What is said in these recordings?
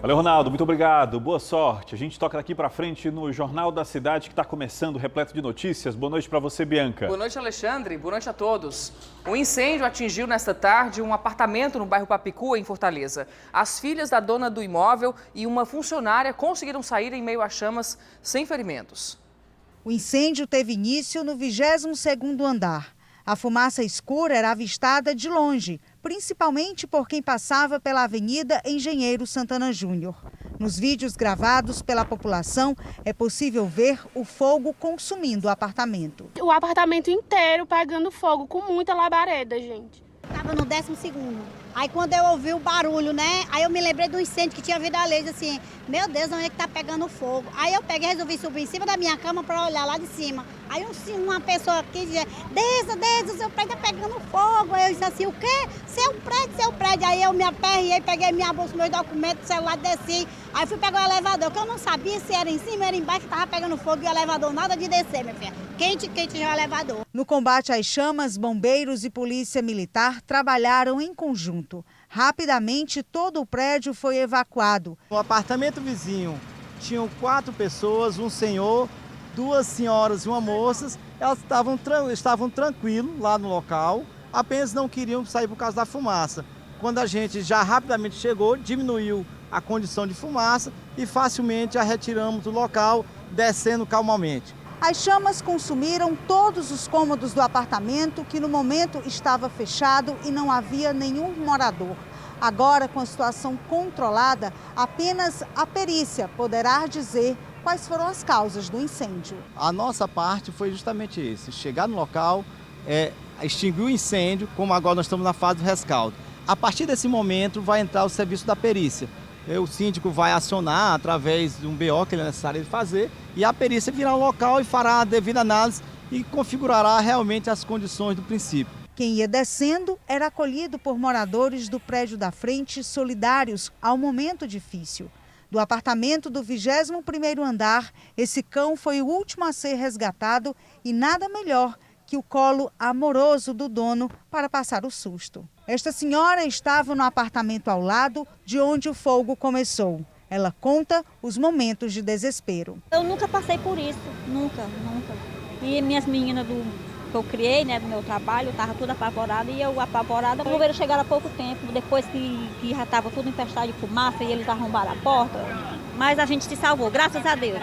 Valeu, Ronaldo. Muito obrigado. Boa sorte. A gente toca daqui para frente no Jornal da Cidade, que está começando, repleto de notícias. Boa noite para você, Bianca. Boa noite, Alexandre. Boa noite a todos. Um incêndio atingiu nesta tarde um apartamento no bairro Papicua, em Fortaleza. As filhas da dona do imóvel e uma funcionária conseguiram sair em meio a chamas sem ferimentos. O incêndio teve início no 22º andar. A fumaça escura era avistada de longe, principalmente por quem passava pela Avenida Engenheiro Santana Júnior. Nos vídeos gravados pela população, é possível ver o fogo consumindo o apartamento. O apartamento inteiro pegando fogo, com muita labareda, gente. Estava no 12º. Aí quando eu ouvi o barulho, né? Aí eu me lembrei do incêndio que tinha vindo a lei, assim, meu Deus, onde é que tá pegando fogo? Aí eu peguei e resolvi subir em cima da minha cama para olhar lá de cima. Aí uma pessoa aqui dizia, desça, o seu prédio tá pegando fogo. Aí eu disse assim, o quê? Seu prédio. Aí eu me aperriei, peguei minha bolsa, meus documentos, celular, desci. Aí fui pegar o elevador, que eu não sabia se era em cima, era embaixo, que tava pegando fogo e o elevador nada de descer, minha filha. Quente já o elevador. No combate às chamas, bombeiros e polícia militar trabalharam em conjunto. Rapidamente, todo o prédio foi evacuado. No apartamento vizinho tinham 4 pessoas, um senhor, 2 senhoras e uma moça. Elas estavam tranquilos lá no local, apenas não queriam sair por causa da fumaça. Quando a gente já rapidamente chegou, diminuiu a condição de fumaça e facilmente a retiramos do local, descendo calmamente. As chamas consumiram todos os cômodos do apartamento, que no momento estava fechado e não havia nenhum morador. Agora, com a situação controlada, apenas a perícia poderá dizer quais foram as causas do incêndio. A nossa parte foi justamente isso, chegar no local, extinguir o incêndio, como agora nós estamos na fase do rescaldo. A partir desse momento vai entrar o serviço da perícia. O síndico vai acionar através de um BO que ele é necessário ele fazer e a perícia virá ao local e fará a devida análise e configurará realmente as condições do princípio. Quem ia descendo era acolhido por moradores do prédio da frente, solidários ao momento difícil. Do apartamento do 21º andar, esse cão foi o último a ser resgatado e nada melhor que o colo amoroso do dono para passar o susto. Esta senhora estava no apartamento ao lado de onde o fogo começou. Ela conta os momentos de desespero. Eu nunca passei por isso, nunca. E minhas meninas que eu criei, né, do meu trabalho, eu estava toda apavorada e eu apavorada. Os bombeiros chegaram há pouco tempo, depois que já estava tudo infestado de fumaça e eles arrombaram a porta. Mas a gente se salvou, graças a Deus.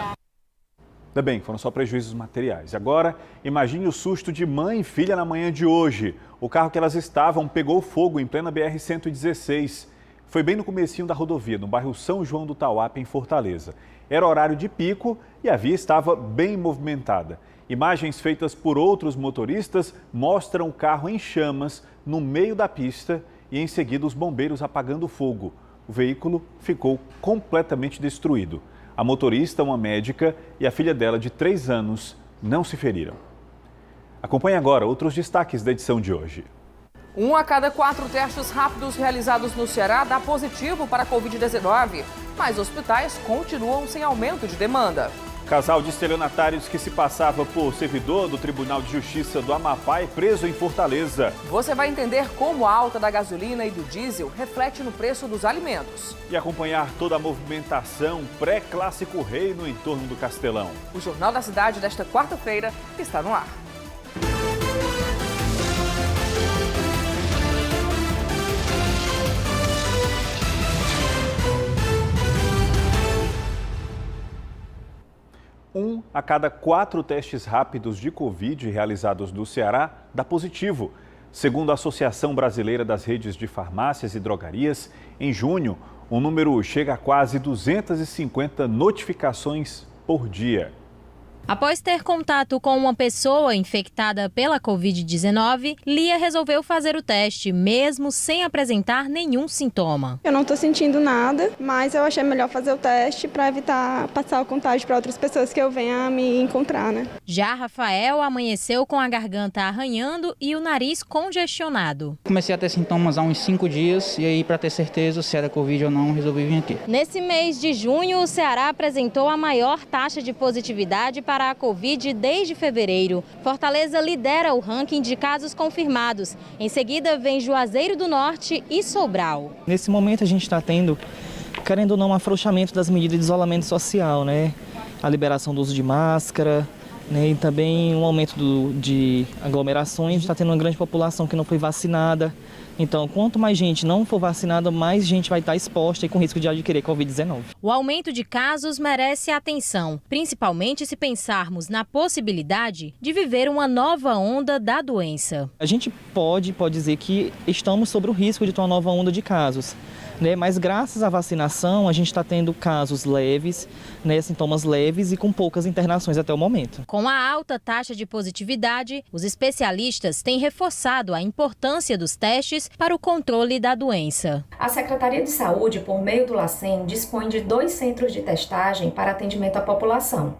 Ainda bem, foram só prejuízos materiais. Agora, imagine o susto de mãe e filha na manhã de hoje. O carro que elas estavam pegou fogo em plena BR-116. Foi bem no comecinho da rodovia, no bairro São João do Tauap, em Fortaleza. Era horário de pico e a via estava bem movimentada. Imagens feitas por outros motoristas mostram o carro em chamas no meio da pista e em seguida os bombeiros apagando o fogo. O veículo ficou completamente destruído. A motorista, uma médica, e a filha dela, de 3 anos, não se feriram. Acompanhe agora outros destaques da edição de hoje. 1 a cada 4 testes rápidos realizados no Ceará dá positivo para a Covid-19, mas hospitais continuam sem aumento de demanda. Casal de estelionatários que se passava por servidor do Tribunal de Justiça do Amapá é preso em Fortaleza. Você vai entender como a alta da gasolina e do diesel reflete no preço dos alimentos. E acompanhar toda a movimentação pré-clássico rei no entorno do Castelão. O Jornal da Cidade desta quarta-feira está no ar. Um a cada 4 testes rápidos de Covid realizados no Ceará dá positivo. Segundo a Associação Brasileira das Redes de Farmácias e Drogarias, em junho, o número chega a quase 250 notificações por dia. Após ter contato com uma pessoa infectada pela Covid-19, Lia resolveu fazer o teste, mesmo sem apresentar nenhum sintoma. Eu não estou sentindo nada, mas eu achei melhor fazer o teste para evitar passar o contágio para outras pessoas que eu venha a me encontrar, né? Já Rafael amanheceu com a garganta arranhando e o nariz congestionado. Comecei a ter sintomas há uns 5 dias e aí, para ter certeza se era Covid ou não, resolvi vir aqui. Nesse mês de junho, o Ceará apresentou a maior taxa de positividade para para a Covid desde fevereiro. Fortaleza lidera o ranking de casos confirmados. Em seguida vem Juazeiro do Norte e Sobral. Nesse momento a gente está tendo, querendo ou não, um afrouxamento das medidas de isolamento social, né? A liberação do uso de máscara, né? E também um aumento de aglomerações. Está tendo uma grande população que não foi vacinada. Então, quanto mais gente não for vacinada, mais gente vai estar exposta e com risco de adquirir Covid-19. O aumento de casos merece atenção, principalmente se pensarmos na possibilidade de viver uma nova onda da doença. A gente pode dizer que estamos sobre o risco de ter uma nova onda de casos, né? Mas graças à vacinação, a gente está tendo casos leves, né? Sintomas leves e com poucas internações até o momento. Com a alta taxa de positividade, os especialistas têm reforçado a importância dos testes para o controle da doença. A Secretaria de Saúde, por meio do LACEN, dispõe de 2 centros de testagem para atendimento à população.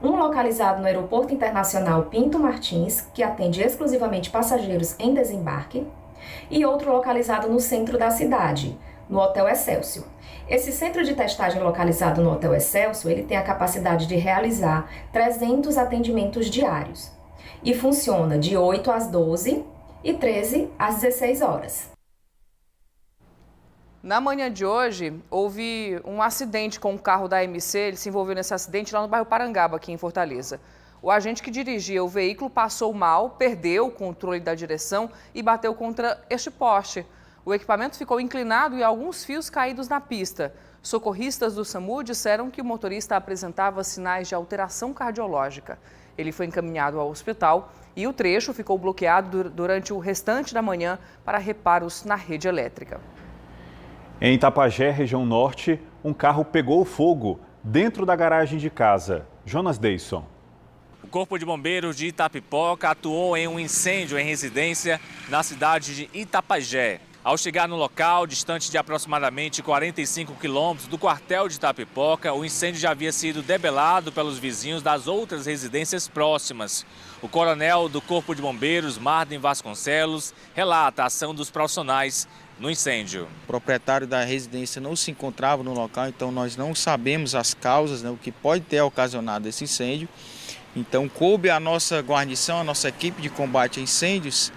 Um localizado no Aeroporto Internacional Pinto Martins, que atende exclusivamente passageiros em desembarque, e outro localizado no centro da cidade, no Hotel Excelsior. Esse centro de testagem localizado no Hotel Excelsior, ele tem a capacidade de realizar 300 atendimentos diários e funciona de 8 às 12 e 13 às 16 horas. Na manhã de hoje, houve um acidente com um carro da AMC. Ele se envolveu nesse acidente lá no bairro Parangaba, aqui em Fortaleza. O agente que dirigia o veículo passou mal, perdeu o controle da direção e bateu contra este poste. O equipamento ficou inclinado e alguns fios caídos na pista. Socorristas do SAMU disseram que o motorista apresentava sinais de alteração cardiológica. Ele foi encaminhado ao hospital e o trecho ficou bloqueado durante o restante da manhã para reparos na rede elétrica. Em Itapajé, região norte, um carro pegou fogo dentro da garagem de casa. Jonas Deisson. O Corpo de Bombeiros de Itapipoca atuou em um incêndio em residência na cidade de Itapajé. Ao chegar no local, distante de aproximadamente 45 quilômetros do quartel de Itapipoca, o incêndio já havia sido debelado pelos vizinhos das outras residências próximas. O coronel do Corpo de Bombeiros, Marden Vasconcelos, relata a ação dos profissionais no incêndio. O proprietário da residência não se encontrava no local, então nós não sabemos as causas, né, o que pode ter ocasionado esse incêndio. Então coube a nossa guarnição, a nossa equipe de combate a incêndios,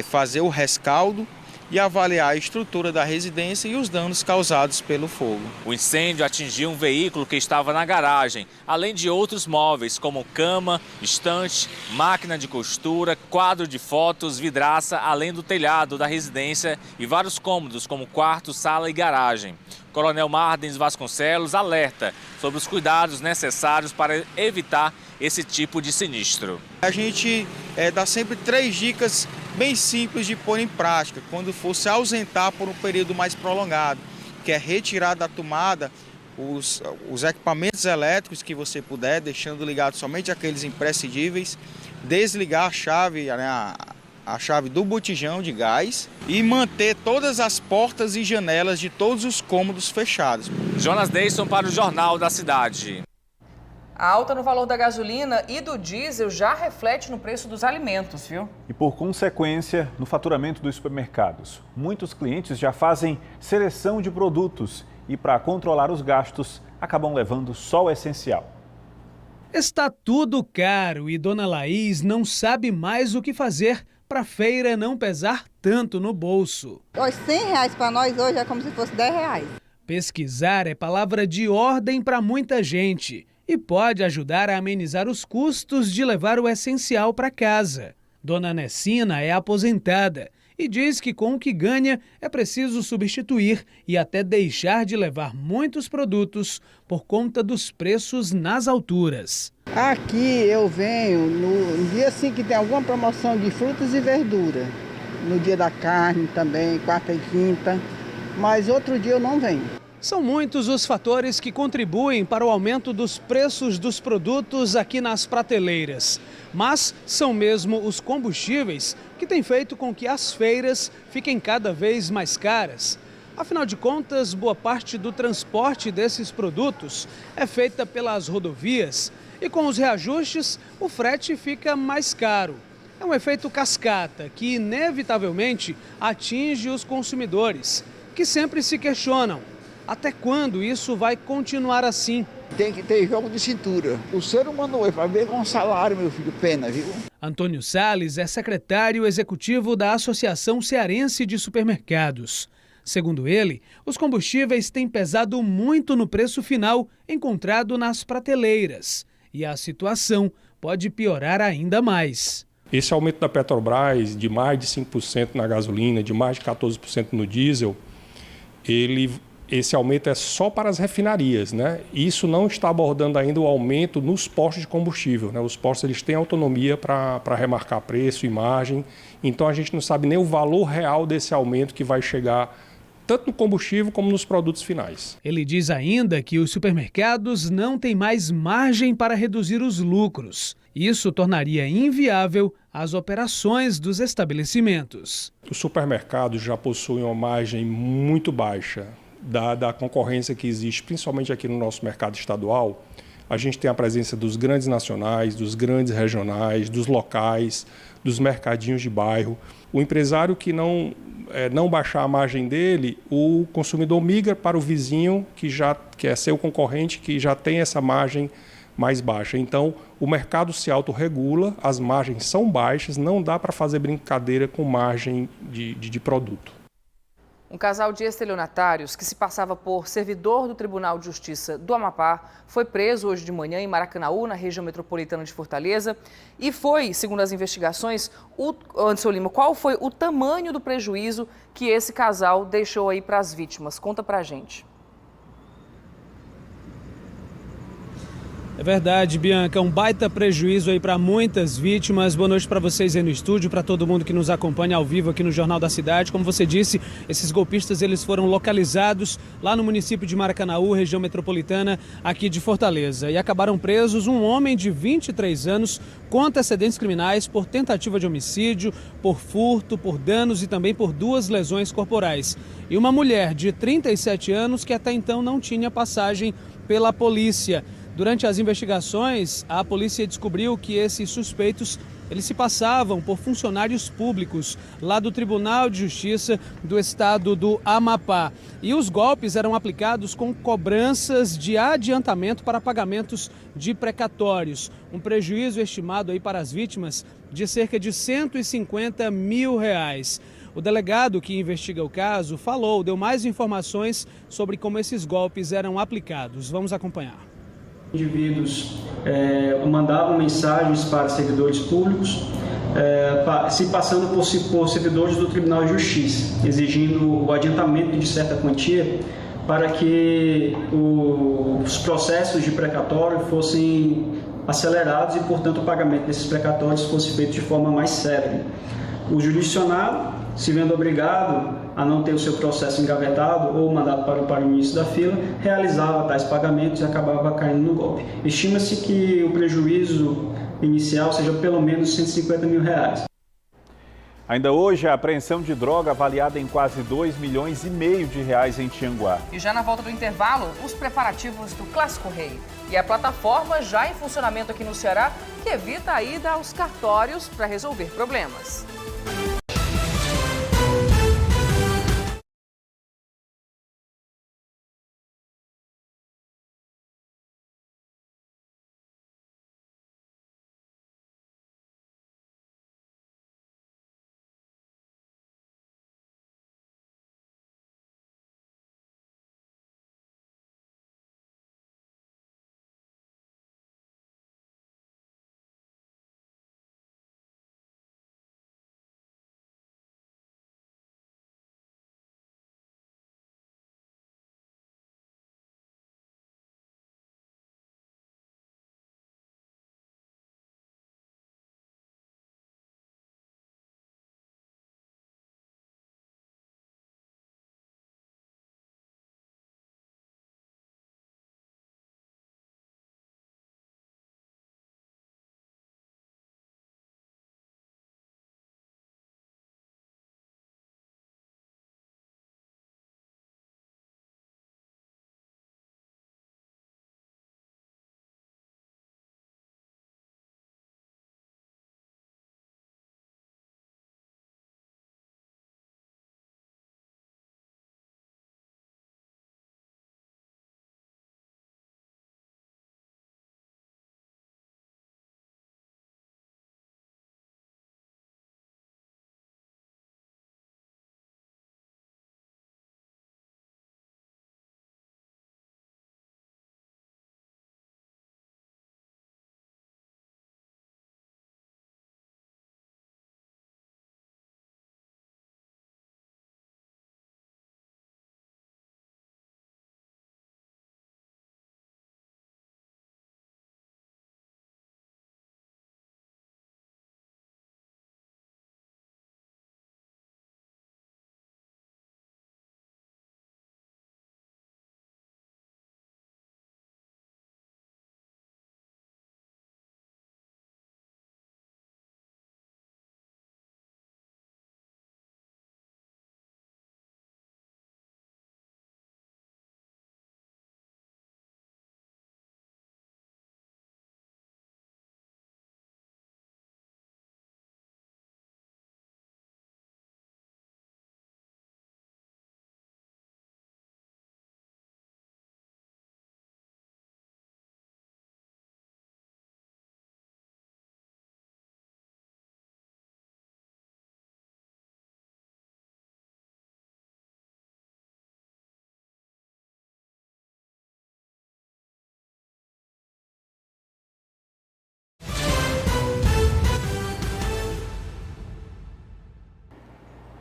fazer o rescaldo e avaliar a estrutura da residência e os danos causados pelo fogo. O incêndio atingiu um veículo que estava na garagem, além de outros móveis como cama, estante, máquina de costura, quadro de fotos, vidraça, além do telhado da residência e vários cômodos como quarto, sala e garagem. O coronel Marden Vasconcelos alerta sobre os cuidados necessários para evitar esse tipo de sinistro. A gente dá sempre 3 dicas bem simples de pôr em prática quando for se ausentar por um período mais prolongado, que é retirar da tomada os equipamentos elétricos que você puder, deixando ligado somente aqueles imprescindíveis, desligar a chave, né, a chave do botijão de gás e manter todas as portas e janelas de todos os cômodos fechados. Jonas Deisson para o Jornal da Cidade. A alta no valor da gasolina e do diesel já reflete no preço dos alimentos, viu? E por consequência, no faturamento dos supermercados. Muitos clientes já fazem seleção de produtos e, para controlar os gastos, acabam levando só o essencial. Está tudo caro e Dona Laís não sabe mais o que fazer para a feira não pesar tanto no bolso. Os R$100 para nós hoje é como se fosse R$10. Pesquisar é palavra de ordem para muita gente e pode ajudar a amenizar os custos de levar o essencial para casa. Dona Nessina é aposentada e diz que com o que ganha é preciso substituir e até deixar de levar muitos produtos por conta dos preços nas alturas. Aqui eu venho no dia assim que tem alguma promoção de frutas e verdura. No dia da carne também, quarta e quinta, mas outro dia eu não venho. São muitos os fatores que contribuem para o aumento dos preços dos produtos aqui nas prateleiras. Mas são mesmo os combustíveis que têm feito com que as feiras fiquem cada vez mais caras. Afinal de contas, boa parte do transporte desses produtos é feita pelas rodovias e com os reajustes o frete fica mais caro. É um efeito cascata que inevitavelmente atinge os consumidores, que sempre se questionam: até quando isso vai continuar assim? Tem que ter jogo de cintura. O ser humano é para ver com salário, meu filho, pena, viu? Antônio Salles é secretário executivo da Associação Cearense de Supermercados. Segundo ele, os combustíveis têm pesado muito no preço final encontrado nas prateleiras. E a situação pode piorar ainda mais. Esse aumento da Petrobras de mais de 5% na gasolina, de mais de 14% no diesel, esse aumento é só para as refinarias, né? Isso não está abordando ainda o aumento nos postos de combustível, né? Os postos eles têm autonomia para remarcar preço e margem, então a gente não sabe nem o valor real desse aumento que vai chegar tanto no combustível como nos produtos finais. Ele diz ainda que os supermercados não têm mais margem para reduzir os lucros. Isso tornaria inviável as operações dos estabelecimentos. Os supermercados já possuem uma margem muito baixa, dada a concorrência que existe, principalmente aqui no nosso mercado estadual. A gente tem a presença dos grandes nacionais, dos grandes regionais, dos locais, dos mercadinhos de bairro. O empresário que não baixar a margem dele, o consumidor migra para o vizinho que é seu concorrente, que já tem essa margem mais baixa. Então, o mercado se autorregula, as margens são baixas, não dá para fazer brincadeira com margem de produto. Um casal de estelionatários que se passava por servidor do Tribunal de Justiça do Amapá foi preso hoje de manhã em Maracanaú, na região metropolitana de Fortaleza. E foi, segundo as investigações, Anderson Lima, qual foi o tamanho do prejuízo que esse casal deixou aí para as vítimas? Conta pra gente. É verdade, Bianca, um baita prejuízo aí para muitas vítimas. Boa noite para vocês aí no estúdio, para todo mundo que nos acompanha ao vivo aqui no Jornal da Cidade. Como você disse, esses golpistas eles foram localizados lá no município de Maracanaú, região metropolitana aqui de Fortaleza. E acabaram presos um homem de 23 anos com antecedentes criminais por tentativa de homicídio, por furto, por danos e também por 2 lesões corporais. E uma mulher de 37 anos que até então não tinha passagem pela polícia. Durante as investigações, a polícia descobriu que esses suspeitos eles se passavam por funcionários públicos lá do Tribunal de Justiça do Estado do Amapá. E os golpes eram aplicados com cobranças de adiantamento para pagamentos de precatórios. Um prejuízo estimado aí para as vítimas de cerca de R$150 mil. O delegado que investiga o caso deu mais informações sobre como esses golpes eram aplicados. Vamos acompanhar. Indivíduos mandavam mensagens para servidores públicos, se passando por servidores do Tribunal de Justiça, exigindo o adiantamento de certa quantia para que os processos de precatório fossem acelerados e, portanto, o pagamento desses precatórios fosse feito de forma mais célere. O jurisdicionado, se vendo obrigado a não ter o seu processo engavetado ou mandado para o início da fila, realizava tais pagamentos e acabava caindo no golpe. Estima-se que o prejuízo inicial seja pelo menos R$150 mil. Ainda hoje, a apreensão de droga avaliada em quase R$2,5 milhões em Tianguá. E já na volta do intervalo, os preparativos do Clássico Rei. E a plataforma já em funcionamento aqui no Ceará, que evita a ida aos cartórios para resolver problemas.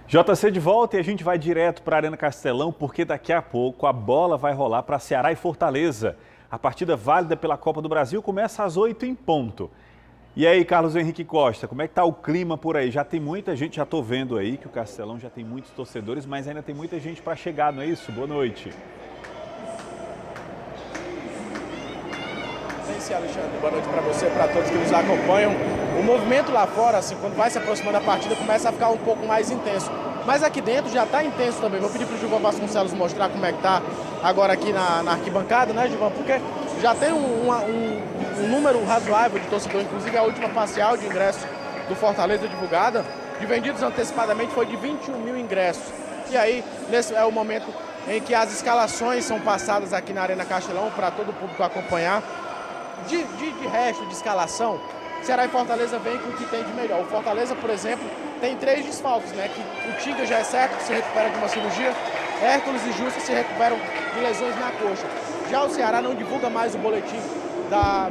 JC de volta e a gente vai direto para a Arena Castelão, porque daqui a pouco a bola vai rolar para Ceará e Fortaleza. A partida válida pela Copa do Brasil começa às 8 em ponto. E aí, Carlos Henrique Costa, como é que tá o clima por aí? Já tem muita gente, já estou vendo aí que o Castelão já tem muitos torcedores, mas ainda tem muita gente para chegar, não é isso? Boa noite. Sim, Alexandre, boa noite para você, para todos que nos acompanham. O movimento lá fora, assim, quando vai se aproximando da partida, começa a ficar um pouco mais intenso. Mas aqui dentro já está intenso também. Vou pedir para o Gilvan Vasconcelos mostrar como é que tá agora aqui na arquibancada, né, Gilvan? Porque já tem um número razoável de torcedores, inclusive a última parcial de ingressos do Fortaleza divulgada, de vendidos antecipadamente, foi de 21 mil ingressos. E aí, nesse é o momento em que as escalações são passadas aqui na Arena Castelão para todo o público acompanhar. De resto de escalação, Ceará e Fortaleza vem com o que tem de melhor. O Fortaleza, por exemplo, tem 3 desfalques, né? Que o Tinga já é certo, que se recupera de uma cirurgia, Hércules e Justa se recuperam de lesões na coxa. Já o Ceará não divulga mais o boletim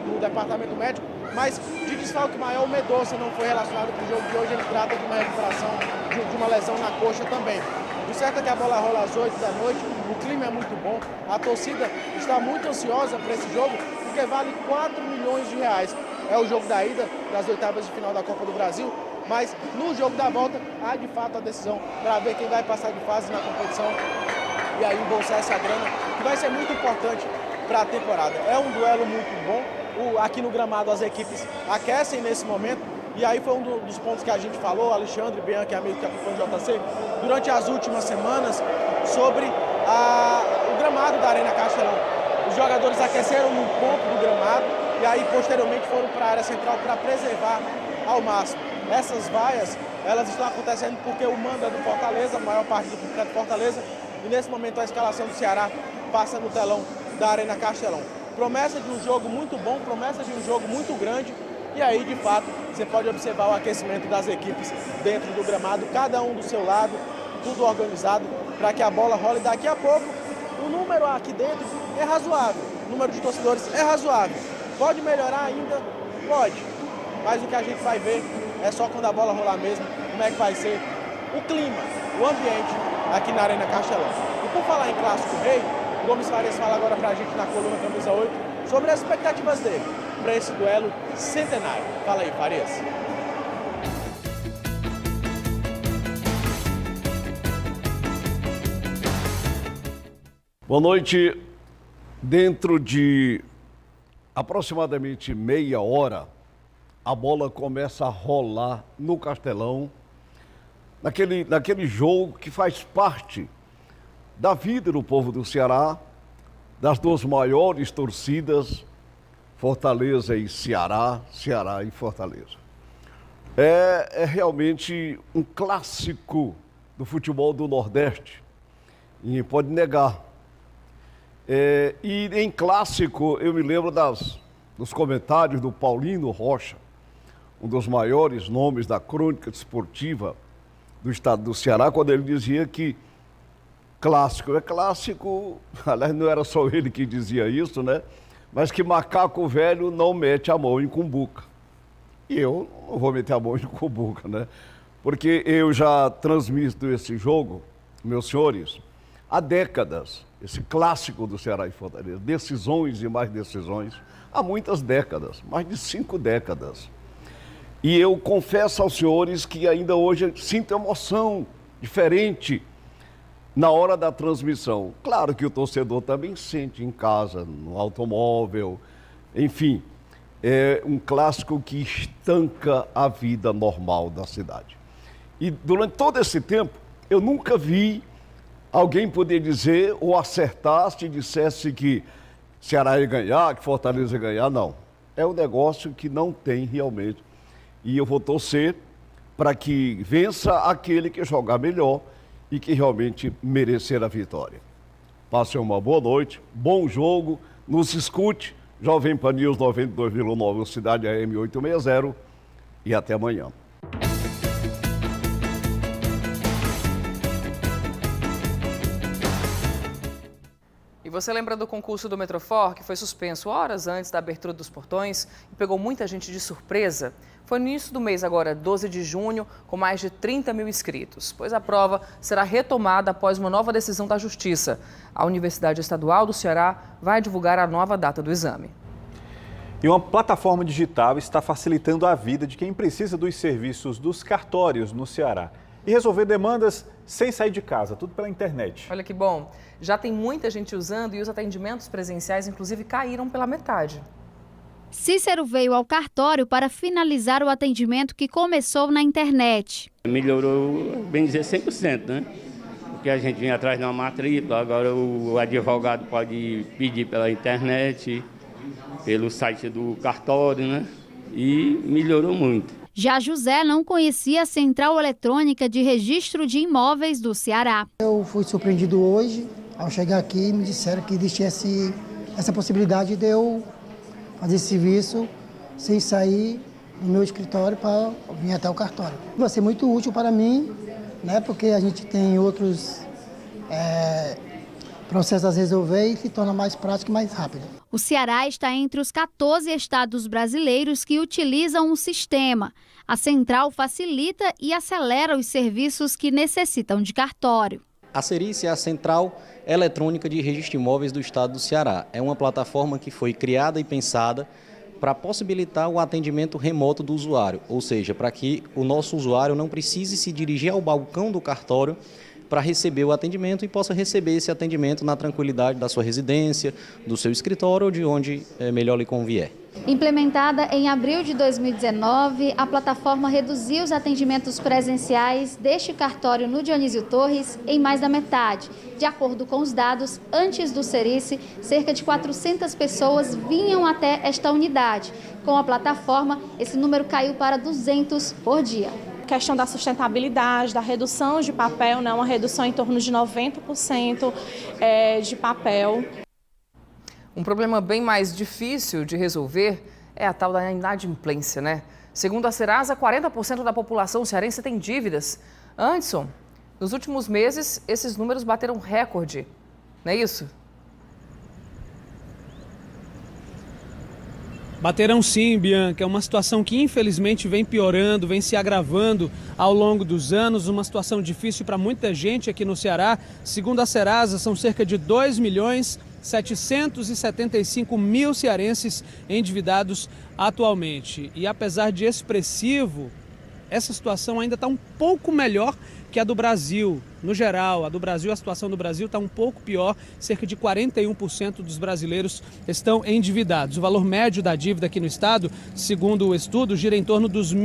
do departamento médico, mas de desfalque maior, o Medoça não foi relacionado com o jogo de hoje, ele trata de uma recuperação de uma lesão na coxa também. O certo é que a bola rola às 8 da noite, o clima é muito bom, a torcida está muito ansiosa para esse jogo, porque vale 4 milhões de reais. É o jogo da ida das oitavas de final da Copa do Brasil, mas no jogo da volta há de fato a decisão para ver quem vai passar de fase na competição e aí embolsar essa grana, que vai ser muito importante para a temporada. É um duelo muito bom, aqui no gramado as equipes aquecem nesse momento, e aí foi um dos pontos que a gente falou, Alexandre, Bianchi, amigo que acompanha o JC, durante as últimas semanas, sobre o gramado da Arena Castelão. Os jogadores aqueceram no ponto do gramado e aí posteriormente foram para a área central para preservar ao máximo. Essas vaias, elas estão acontecendo porque o mando é do Fortaleza, a maior parte do público é do Fortaleza, e nesse momento a escalação do Ceará passa no telão da Arena Castelão. Promessa de um jogo muito bom, promessa de um jogo muito grande, e aí de fato você pode observar o aquecimento das equipes dentro do gramado, cada um do seu lado, tudo organizado para que a bola role. Daqui a pouco o número aqui dentro é razoável, o número de torcedores é razoável. Pode melhorar ainda? Pode. Mas o que a gente vai ver é só quando a bola rolar mesmo, como é que vai ser o clima, o ambiente aqui na Arena Castelão. E por falar em Clássico Rei, o Gomes Farias fala agora pra gente na coluna Camisa 8 sobre as expectativas dele para esse duelo centenário. Fala aí, Farias. Boa noite. Dentro de aproximadamente meia hora, a bola começa a rolar no Castelão, naquele jogo que faz parte da vida do povo do Ceará, das 2 maiores torcidas, Fortaleza e Ceará, Ceará e Fortaleza. É realmente um clássico do futebol do Nordeste, ninguém pode negar. E em clássico, eu me lembro dos comentários do Paulino Rocha, um dos maiores nomes da crônica desportiva do estado do Ceará, quando ele dizia que clássico é clássico, aliás, não era só ele que dizia isso, né? Mas que macaco velho não mete a mão em cumbuca. E eu não vou meter a mão em cumbuca, né? Porque eu já transmito esse jogo, meus senhores, há décadas, esse clássico do Ceará e Fortaleza, decisões e mais decisões, há muitas décadas, mais de 5 décadas. E eu confesso aos senhores que ainda hoje sinto emoção diferente na hora da transmissão. Claro que o torcedor também sente em casa, no automóvel, enfim, é um clássico que estanca a vida normal da cidade. E durante todo esse tempo, eu nunca vi alguém poder dizer ou acertar se dissesse que Ceará ia ganhar, que Fortaleza ia ganhar, não. É um negócio que não tem realmente. E eu vou torcer para que vença aquele que jogar melhor e que realmente merecer a vitória. Passem uma boa noite, bom jogo, nos escute, Jovem Pan News 92,9, Cidade AM 860 e até amanhã. E você lembra do concurso do Metrofor, que foi suspenso horas antes da abertura dos portões e pegou muita gente de surpresa? Foi no início do mês agora, 12 de junho, com mais de 30 mil inscritos, pois a prova será retomada após uma nova decisão da Justiça. A Universidade Estadual do Ceará vai divulgar a nova data do exame. E uma plataforma digital está facilitando a vida de quem precisa dos serviços dos cartórios no Ceará e resolver demandas sem sair de casa, tudo pela internet. Olha que bom, já tem muita gente usando e os atendimentos presenciais, inclusive, caíram pela metade. Cícero veio ao cartório para finalizar o atendimento que começou na internet. Melhorou, bem dizer, 100%, né? Porque a gente vinha atrás de uma matrícula, agora o advogado pode pedir pela internet, pelo site do cartório, né? E melhorou muito. Já José não conhecia a Central Eletrônica de Registro de Imóveis do Ceará. Eu fui surpreendido hoje, ao chegar aqui, me disseram que existia essa possibilidade de eu fazer esse serviço sem sair do meu escritório para vir até o cartório. Vai ser muito útil para mim, né, porque a gente tem outros processos a resolver e se torna mais prático e mais rápido. O Ceará está entre os 14 estados brasileiros que utilizam o sistema. A central facilita e acelera os serviços que necessitam de cartório. A Cerice é a Central Eletrônica de Registro de Imóveis do Estado do Ceará. É uma plataforma que foi criada e pensada para possibilitar o atendimento remoto do usuário, ou seja, para que o nosso usuário não precise se dirigir ao balcão do cartório para receber o atendimento e possa receber esse atendimento na tranquilidade da sua residência, do seu escritório ou de onde melhor lhe convier. Implementada em abril de 2019, a plataforma reduziu os atendimentos presenciais deste cartório no Dionísio Torres em mais da metade. De acordo com os dados, antes do Cerice, cerca de 400 pessoas vinham até esta unidade. Com a plataforma, esse número caiu para 200 por dia. Questão da sustentabilidade, da redução de papel, né, uma redução em torno de 90% de papel. Um problema bem mais difícil de resolver é a tal da inadimplência, né? Segundo a Serasa, 40% da população cearense tem dívidas. Anderson, nos últimos meses, esses números bateram recorde, não é isso? Baterão sim, Bianca. É uma situação que infelizmente vem piorando, vem se agravando ao longo dos anos. Uma situação difícil para muita gente aqui no Ceará. Segundo a Serasa, são cerca de 2.775.000 cearenses endividados atualmente. E apesar de expressivo, essa situação ainda está um pouco melhor que a do Brasil. No geral, a situação do Brasil está um pouco pior, cerca de 41% dos brasileiros estão endividados. O valor médio da dívida aqui no estado, segundo o estudo, gira em torno dos R$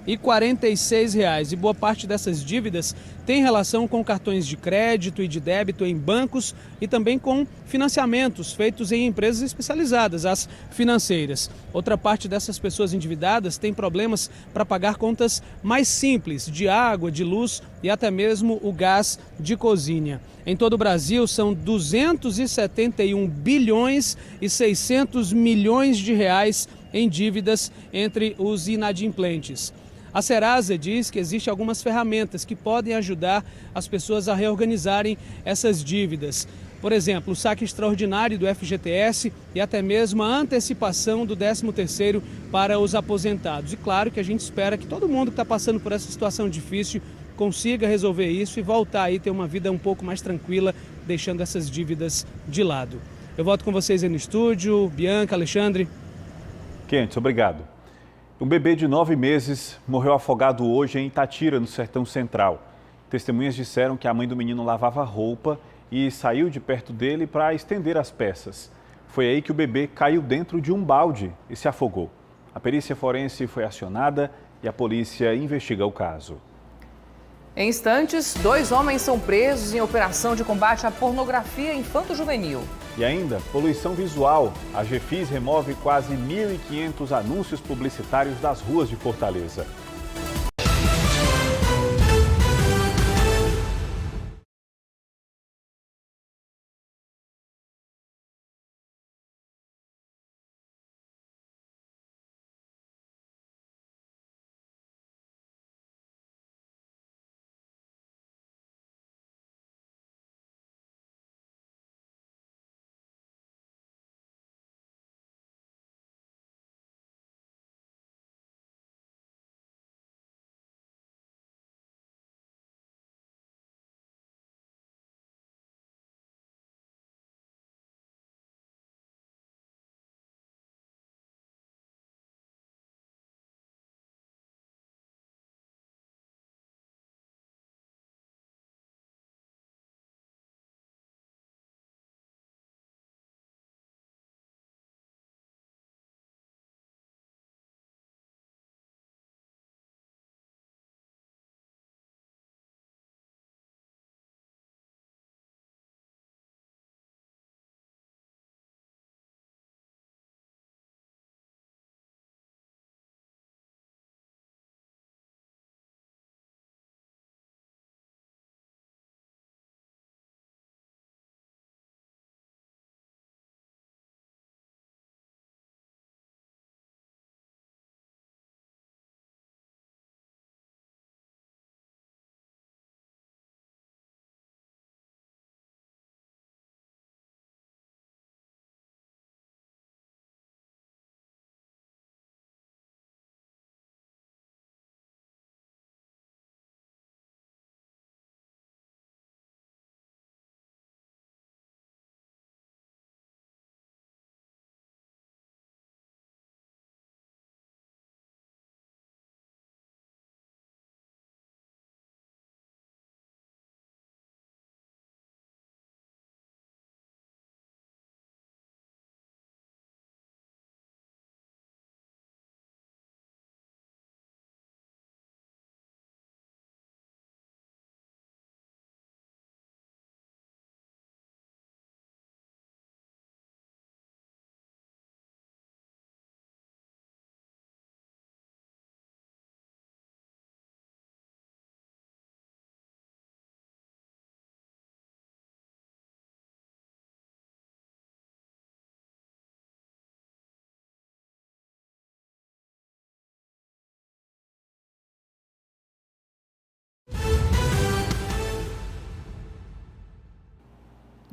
1.046. E boa parte dessas dívidas tem relação com cartões de crédito e de débito em bancos e também com financiamentos feitos em empresas especializadas, as financeiras. Outra parte dessas pessoas endividadas tem problemas para pagar contas mais simples, de água, de luz e até mesmo o gás de cozinha. Em todo o Brasil, são 271 bilhões e 600 milhões de reais em dívidas entre os inadimplentes. A Serasa diz que existem algumas ferramentas que podem ajudar as pessoas a reorganizarem essas dívidas. Por exemplo, o saque extraordinário do FGTS e até mesmo a antecipação do 13º para os aposentados. E claro que a gente espera que todo mundo que está passando por essa situação difícil consiga resolver isso e voltar aí ter uma vida um pouco mais tranquila, deixando essas dívidas de lado. Eu volto com vocês aí no estúdio. Bianca, Alexandre. Quentes, obrigado. Um bebê de 9 meses morreu afogado hoje em Itatira, no Sertão Central. Testemunhas disseram que a mãe do menino lavava roupa e saiu de perto dele para estender as peças. Foi aí que o bebê caiu dentro de um balde e se afogou. A perícia forense foi acionada e a polícia investiga o caso. Em instantes, 2 homens são presos em operação de combate à pornografia infanto-juvenil. E ainda, poluição visual. A GFIS remove quase 1.500 anúncios publicitários das ruas de Fortaleza.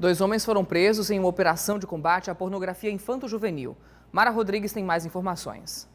2 homens foram presos em uma operação de combate à pornografia infanto-juvenil. Mara Rodrigues tem mais informações.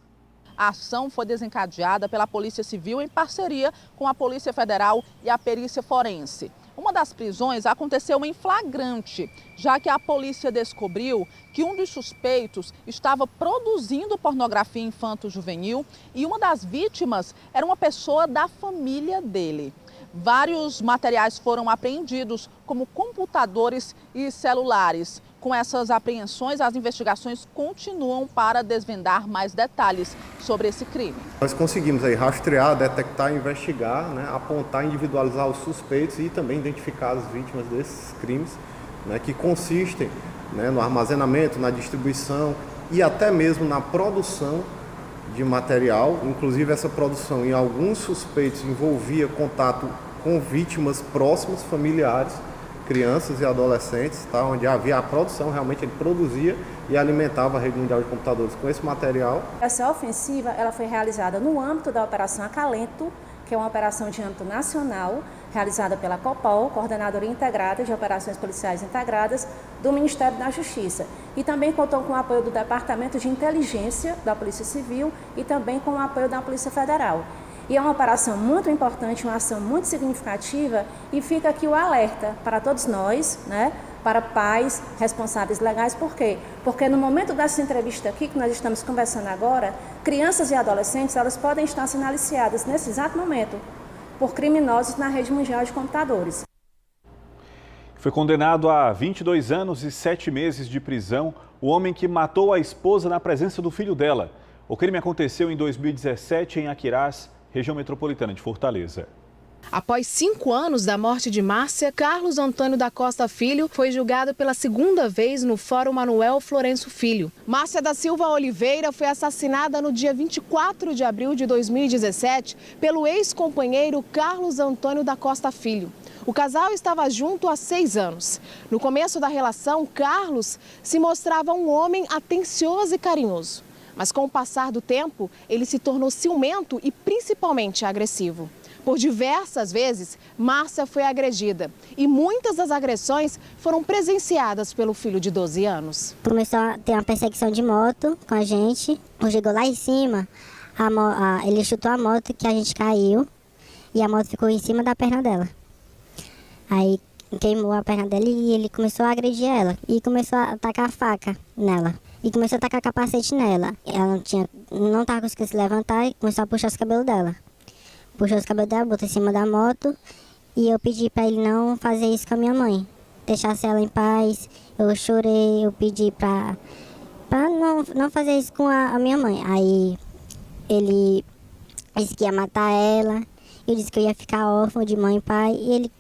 A ação foi desencadeada pela Polícia Civil em parceria com a Polícia Federal e a Perícia Forense. Uma das prisões aconteceu em flagrante, já que a polícia descobriu que um dos suspeitos estava produzindo pornografia infanto-juvenil e uma das vítimas era uma pessoa da família dele. Vários materiais foram apreendidos, como computadores e celulares. Com essas apreensões, as investigações continuam para desvendar mais detalhes sobre esse crime. Nós conseguimos aí rastrear, detectar, investigar, apontar, individualizar os suspeitos e também identificar as vítimas desses crimes, que consistem no armazenamento, na distribuição e até mesmo na produção de material. Inclusive essa produção em alguns suspeitos envolvia contato com vítimas próximas, familiares, crianças e adolescentes, onde havia a produção, realmente ele produzia e alimentava a rede mundial de computadores com esse material. Essa ofensiva ela foi realizada no âmbito da Operação Acalento, que é uma operação de âmbito nacional, realizada pela COPOL, Coordenadoria Integrada de Operações Policiais Integradas, do Ministério da Justiça. E também contou com o apoio do Departamento de Inteligência da Polícia Civil e também com o apoio da Polícia Federal. E é uma operação muito importante, uma ação muito significativa, e fica aqui o alerta para todos nós, para pais, responsáveis legais. Por quê? Porque no momento dessa entrevista aqui, que nós estamos conversando agora, crianças e adolescentes, elas podem estar sendo aliciadas nesse exato momento por criminosos na rede mundial de computadores. Foi condenado a 22 anos e 7 meses de prisão o homem que matou a esposa na presença do filho dela. O crime aconteceu em 2017 em Aquirás, região metropolitana de Fortaleza. Após 5 anos da morte de Márcia, Carlos Antônio da Costa Filho foi julgado pela segunda vez no Fórum Manuel Florencio Filho. Márcia da Silva Oliveira foi assassinada no dia 24 de abril de 2017 pelo ex-companheiro Carlos Antônio da Costa Filho. O casal estava junto há 6 anos. No começo da relação, Carlos se mostrava um homem atencioso e carinhoso. Mas com o passar do tempo, ele se tornou ciumento e principalmente agressivo. Por diversas vezes, Márcia foi agredida e muitas das agressões foram presenciadas pelo filho de 12 anos. Começou a ter uma perseguição de moto com a gente. Chegou lá em cima, ele chutou a moto que a gente caiu e a moto ficou em cima da perna dela. Aí queimou a perna dela e ele começou a agredir ela e começou a tacar a faca nela. E começou a tacar capacete nela. Ela não estava conseguindo se levantar e começou a puxar os cabelos dela. Puxou os cabelos dela, botou em cima da moto. E eu pedi para ele não fazer isso com a minha mãe. Deixasse ela em paz. Eu chorei, eu pedi para não fazer isso com a minha mãe. Aí ele disse que ia matar ela. Eu disse que eu ia ficar órfão de mãe e pai. E ele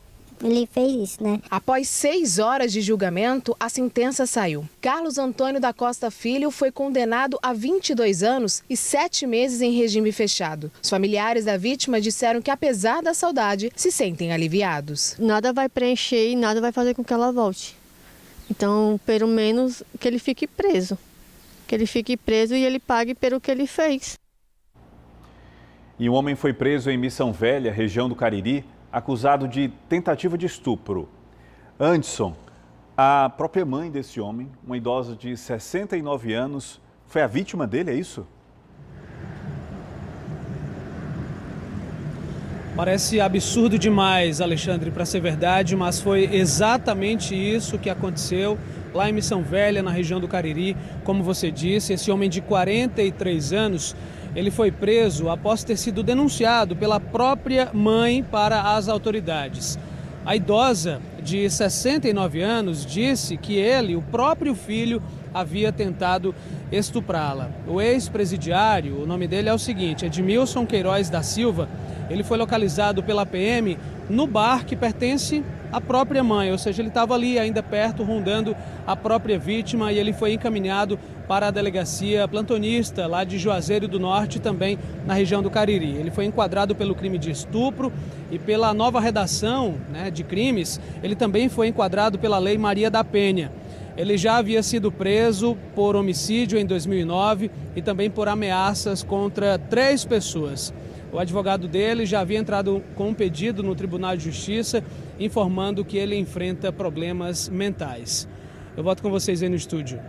fez isso, Após 6 horas de julgamento, a sentença saiu. Carlos Antônio da Costa Filho foi condenado a 22 anos e 7 meses em regime fechado. Os familiares da vítima disseram que, apesar da saudade, se sentem aliviados. Nada vai preencher e nada vai fazer com que ela volte. Então, pelo menos, que ele fique preso. Que ele fique preso e ele pague pelo que ele fez. E um homem foi preso em Missão Velha, região do Cariri, acusado de tentativa de estupro. Anderson, a própria mãe desse homem, uma idosa de 69 anos, foi a vítima dele, é isso? Parece absurdo demais, Alexandre, para ser verdade, mas foi exatamente isso que aconteceu lá em Missão Velha, na região do Cariri. Como você disse, esse homem de 43 anos, ele foi preso após ter sido denunciado pela própria mãe para as autoridades. A idosa, de 69 anos, disse que ele, o próprio filho, havia tentado estuprá-la. O ex-presidiário, o nome dele é o seguinte, Edmilson Queiroz da Silva, ele foi localizado pela PM no bar que pertence à própria mãe, ou seja, ele estava ali ainda perto, rondando a própria vítima, e ele foi encaminhado para a delegacia plantonista lá de Juazeiro do Norte, também na região do Cariri. Ele foi enquadrado pelo crime de estupro e pela nova redação de crimes, ele também foi enquadrado pela Lei Maria da Penha. Ele já havia sido preso por homicídio em 2009 e também por ameaças contra 3 pessoas. O advogado dele já havia entrado com um pedido no Tribunal de Justiça, informando que ele enfrenta problemas mentais. Eu volto com vocês aí no estúdio.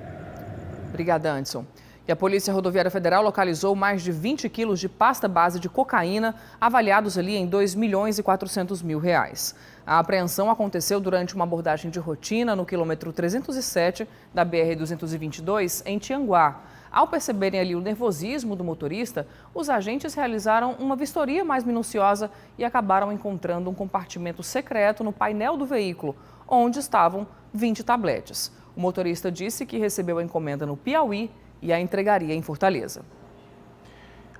Obrigada, Anderson. E a Polícia Rodoviária Federal localizou mais de 20 quilos de pasta base de cocaína, avaliados ali em R$2.400.000. A apreensão aconteceu durante uma abordagem de rotina no quilômetro 307 da BR-222, em Tianguá. Ao perceberem ali o nervosismo do motorista, os agentes realizaram uma vistoria mais minuciosa e acabaram encontrando um compartimento secreto no painel do veículo, onde estavam 20 tabletes. O motorista disse que recebeu a encomenda no Piauí e a entregaria em Fortaleza.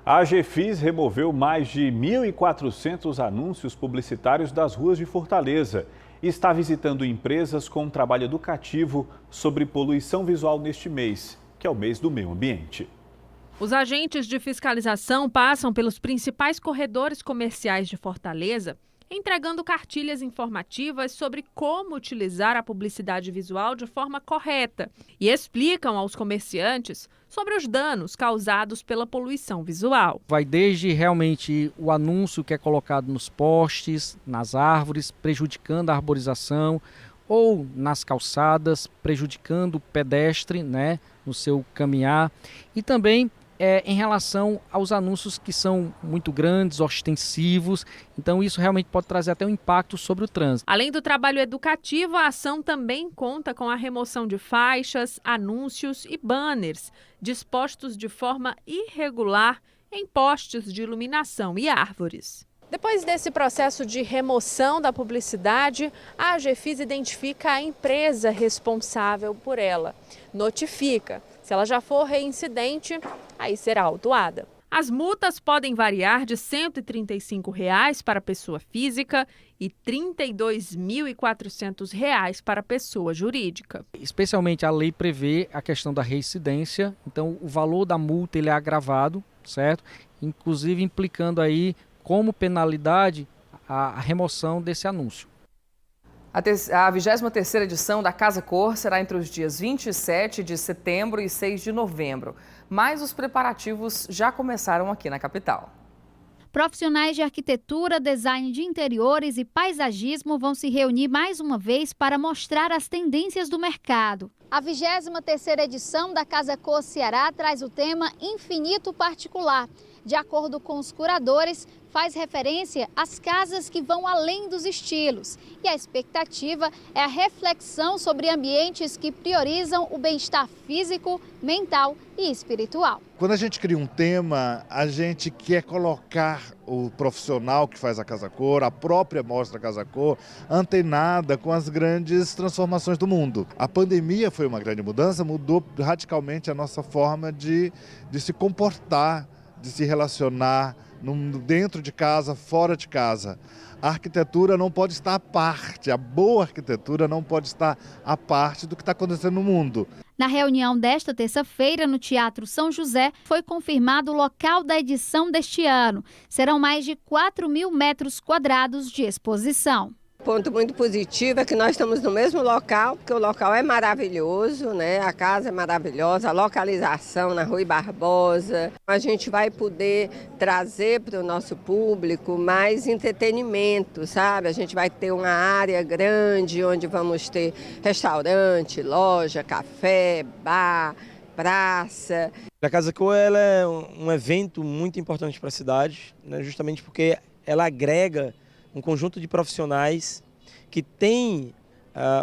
A AGFIS removeu mais de 1.400 anúncios publicitários das ruas de Fortaleza e está visitando empresas com um trabalho educativo sobre poluição visual neste mês, que é o mês do meio ambiente. Os agentes de fiscalização passam pelos principais corredores comerciais de Fortaleza, entregando cartilhas informativas sobre como utilizar a publicidade visual de forma correta e explicam aos comerciantes sobre os danos causados pela poluição visual. Vai desde realmente o anúncio que é colocado nos postes, nas árvores, prejudicando a arborização, ou nas calçadas, prejudicando o pedestre, no seu caminhar, e também em relação aos anúncios que são muito grandes, ostensivos, então isso realmente pode trazer até um impacto sobre o trânsito. Além do trabalho educativo, a ação também conta com a remoção de faixas, anúncios e banners dispostos de forma irregular em postes de iluminação e árvores. Depois desse processo de remoção da publicidade, a AGFIS identifica a empresa responsável por ela, notifica. Se ela já for reincidente, aí será autuada. As multas podem variar de R$ 135 para pessoa física e R$ 32.400 para pessoa jurídica. Especialmente a lei prevê a questão da reincidência, então o valor da multa ele é agravado, certo? Inclusive implicando aí como penalidade a remoção desse anúncio. A 23ª edição da Casa Cor será entre os dias 27 de setembro e 6 de novembro. Mas os preparativos já começaram aqui na capital. Profissionais de arquitetura, design de interiores e paisagismo vão se reunir mais uma vez para mostrar as tendências do mercado. A 23ª edição da Casa Cor Ceará traz o tema Infinito Particular. De acordo com os curadores, faz referência às casas que vão além dos estilos. E a expectativa é a reflexão sobre ambientes que priorizam o bem-estar físico, mental e espiritual. Quando a gente cria um tema, a gente quer colocar o profissional que faz a Casa Cor, a própria mostra Casa Cor, antenada com as grandes transformações do mundo. A pandemia foi uma grande mudança, mudou radicalmente a nossa forma de se comportar, de se relacionar dentro de casa, fora de casa. A arquitetura não pode estar à parte, a boa arquitetura não pode estar à parte do que está acontecendo no mundo. Na reunião desta terça-feira, no Teatro São José, foi confirmado o local da edição deste ano. Serão mais de 4.000 metros quadrados de exposição. Ponto muito positivo é que nós estamos no mesmo local, porque o local é maravilhoso, a casa é maravilhosa, a localização na Rui Barbosa. A gente vai poder trazer para o nosso público mais entretenimento, sabe? A gente vai ter uma área grande onde vamos ter restaurante, loja, café, bar, praça. A Casa Cor ela é um evento muito importante para a cidade, justamente porque ela agrega um conjunto de profissionais que tem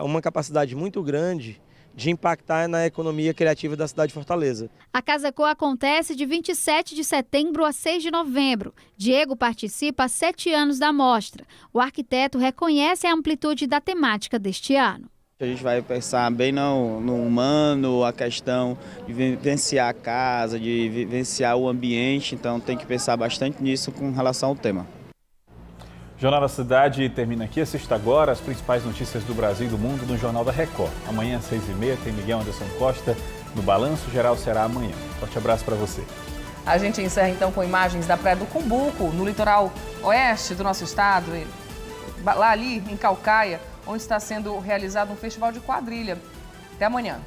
uma capacidade muito grande de impactar na economia criativa da cidade de Fortaleza. A Casa Cor acontece de 27 de setembro a 6 de novembro. Diego participa há 7 anos da mostra. O arquiteto reconhece a amplitude da temática deste ano. A gente vai pensar bem no humano, a questão de vivenciar a casa, de vivenciar o ambiente, então tem que pensar bastante nisso com relação ao tema. Jornal da Cidade termina aqui. Assista agora as principais notícias do Brasil e do mundo no Jornal da Record. Amanhã, às 6h30, tem Miguel Anderson Costa no Balanço Geral Ceará amanhã. Forte abraço para você. A gente encerra então com imagens da Praia do Cumbuco, no litoral oeste do nosso estado, lá ali em Caucaia, onde está sendo realizado um festival de quadrilha. Até amanhã.